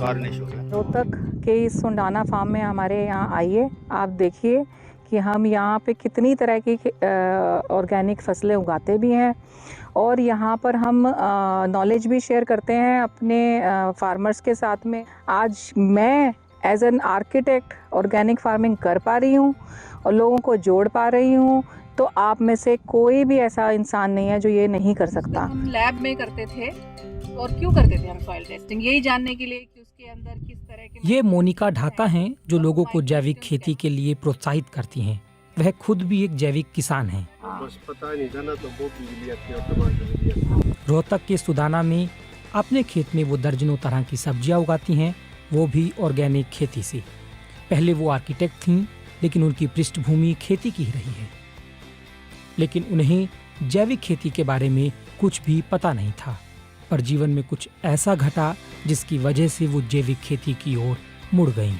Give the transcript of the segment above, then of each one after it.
Varnish हो रहा है। रोहतक के इस सुंडाना फार्म में हमारे यहाँ आइए, आप देखिए कि हम यहाँ पे कितनी तरह की ऑर्गेनिक फसलें उगाते भी हैं और यहाँ पर हम नॉलेज भी शेयर करते हैं अपने फार्मर्स के साथ में। आज मैं as an architect organic farming कर पा रही हूँ और लोगों को जोड़ पा रही हूँ, तो आप में से कोई भी ऐसा इंसान नहीं है जो ये नहीं कर सकता। हम लैब में करते थे और क्यों करते थे हम सॉइल टेस्टिंग, यही जानने के लिए कि उसके अंदर किस तरह के। ये मोनिका ढाका हैं जो लोगों को जैविक खेती के लिए प्रोत्साहित करती हैं। वह खुद भी एक जैविक किसान हैं। बस पता नहीं था ना, तो वो भी लिया था, टमाटर भी लिया था। रोहतक के सुदाना में अपने खेत में वो दर्जनों तरह की सब्जियां उगाती हैं, वो भी ऑर्गेनिक खेती से। पहले वो आर्किटेक्ट थीं, लेकिन उनकी पृष्ठभूमि खेती की ही रही है। लेकिन उन्हें जैविक खेती के बारे में कुछ भी पता नहीं था, पर जीवन में कुछ ऐसा घटा जिसकी वजह से वो जैविक खेती की ओर मुड़ गईं।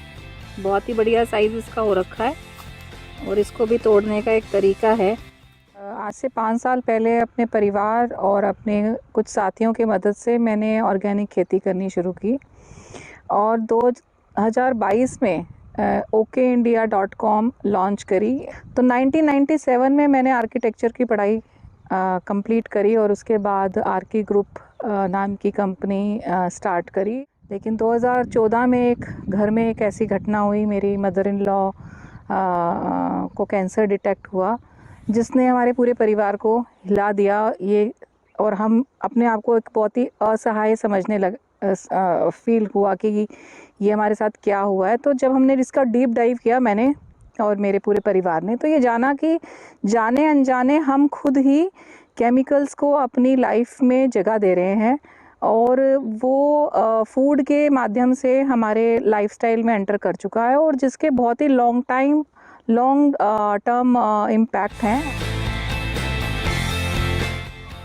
बहुत ही बढ़िया साइज इसका हो रखा है और इसको भी तोड़ने का एक तरीका है। आज से 5 साल पहले अपने परिवार और अपने कुछ साथियों की मदद से मैंने ऑर्गेनिक खेती करनी शुरू की और 2022 में okindia.com लॉन्च करी। तो 1997 में मैंने आर्किटेक्चर की पढ़ाई कंप्लीट करी और उसके बाद आर्की ग्रुप नाम की कंपनी स्टार्ट करी। लेकिन 2014 में एक घर में एक ऐसी घटना हुई, मेरी मदर इन लॉ को कैंसर डिटेक्ट हुआ, जिसने हमारे पूरे परिवार को हिला दिया। ये और हम अपने आप को एक बहुत ही असहाय समझने फील हुआ कि ये हमारे साथ क्या हुआ है। तो जब हमने इसका डीप डाइव किया, मैंने और मेरे पूरे परिवार ने, तो ये जाना कि जाने अनजाने हम खुद ही केमिकल्स को अपनी लाइफ में जगह दे रहे हैं और वो फूड के माध्यम से हमारे लाइफस्टाइल में एंटर कर चुका है और जिसके बहुत ही लॉन्ग टर्म इम्पैक्ट हैं।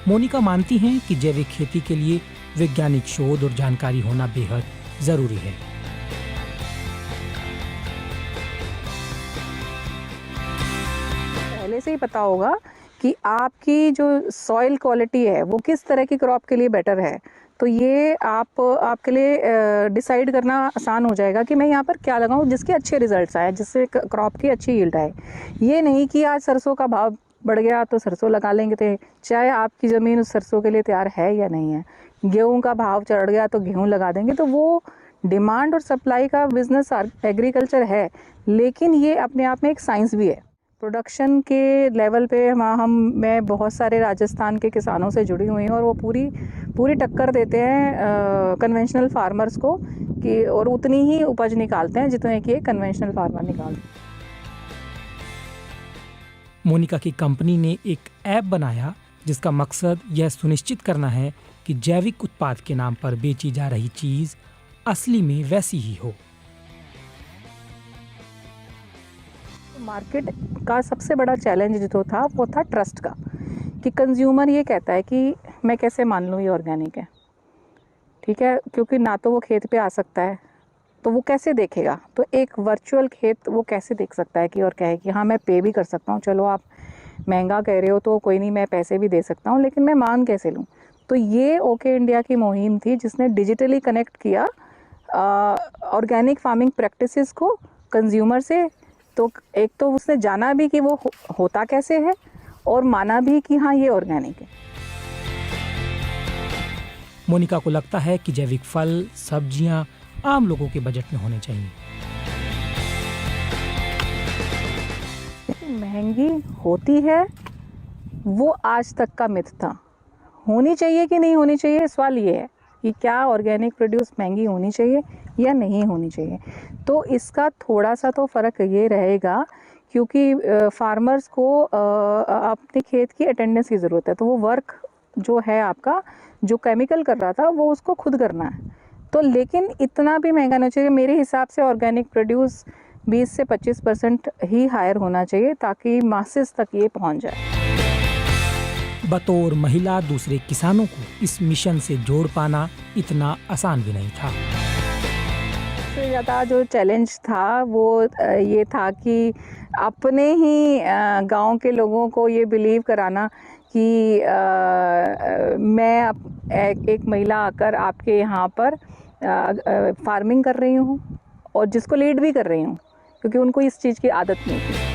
मोनिका मानती हैं कि जैविक खेती के लिए वैज्ञानिक शोध और जानकारी होना बेहद जरूरी है। पहले से ही पता होगा कि आपकी जो सॉइल क्वालिटी है वो किस तरह की क्रॉप के लिए बेटर है, तो ये आपके लिए डिसाइड करना आसान हो जाएगा कि मैं यहाँ पर क्या लगाऊं जिसके अच्छे रिजल्ट्स आए, जिससे क्रॉप की अच्छी यील्ड आए। ये नहीं कि आज सरसों का भाव बढ़ गया तो सरसों लगा लेंगे, थे चाहे आपकी ज़मीन उस सरसों के लिए तैयार है या नहीं है। गेहूं का भाव चढ़ गया तो गेहूं लगा देंगे, तो वो डिमांड और सप्लाई का बिजनेस एग्रीकल्चर है, लेकिन ये अपने आप में एक साइंस भी है। प्रोडक्शन के लेवल पे मैं बहुत सारे राजस्थान के किसानों से जुड़ी हुई हूँ और वो पूरी टक्कर देते हैं कन्वेंशनल फार्मर्स को कि और उतनी ही उपज निकालते हैं जितने कि कन्वेंशनल फार्मर निकालते हैं। मोनिका की कंपनी ने एक ऐप बनाया जिसका मकसद यह सुनिश्चित करना है कि जैविक उत्पाद के नाम पर बेची जा रही चीज असली में वैसी ही हो। मार्केट का सबसे बड़ा चैलेंज जो था वो था ट्रस्ट का, कि कंज्यूमर ये कहता है कि मैं कैसे मान लूँ ये ऑर्गेनिक है, ठीक है, क्योंकि ना तो वो खेत पे आ सकता है, तो वो कैसे देखेगा। तो एक वर्चुअल खेत वो कैसे देख सकता है कि और कहे कि हाँ मैं पे भी कर सकता हूँ, चलो आप महंगा कह रहे हो तो कोई नहीं, मैं पैसे भी दे सकता हूँ, लेकिन मैं मान कैसे लूँ। तो ये ओके इंडिया की मुहिम थी जिसने डिजिटली कनेक्ट किया ऑर्गेनिक फार्मिंग प्रैक्टिसेस को कंज्यूमर से। तो एक तो उसने जाना भी कि वो होता कैसे है और माना भी कि हाँ ये ऑर्गेनिक है। मोनिका को लगता है कि जैविक फल सब्जियां आम लोगों के बजट में होने चाहिए। महंगी होती है वो आज तक का मिथ था। होनी चाहिए कि नहीं होनी चाहिए, सवाल ये है कि क्या ऑर्गेनिक प्रोड्यूस महंगी होनी चाहिए या नहीं होनी चाहिए। तो इसका थोड़ा सा तो फ़र्क ये रहेगा क्योंकि फार्मर्स को अपने खेत की अटेंडेंस की ज़रूरत है, तो वो वर्क जो है आपका जो केमिकल कर रहा था वो उसको खुद करना है। तो लेकिन इतना भी महंगा नहीं चाहिए। मेरे हिसाब से ऑर्गेनिक प्रोड्यूस 20 से 25% ही हायर होना चाहिए ताकि मासेस तक ये पहुंच जाए। बतौर महिला दूसरे किसानों को इस मिशन से जोड़ पाना इतना आसान भी नहीं था। सबसे ज़्यादा जो चैलेंज था वो ये था कि अपने ही गांव के लोगों को ये बिलीव कराना कि मैं एक महिला आकर आपके यहाँ पर फार्मिंग कर रही हूँ और जिसको लीड भी कर रही हूँ, क्योंकि उनको इस चीज़ की आदत नहीं थी।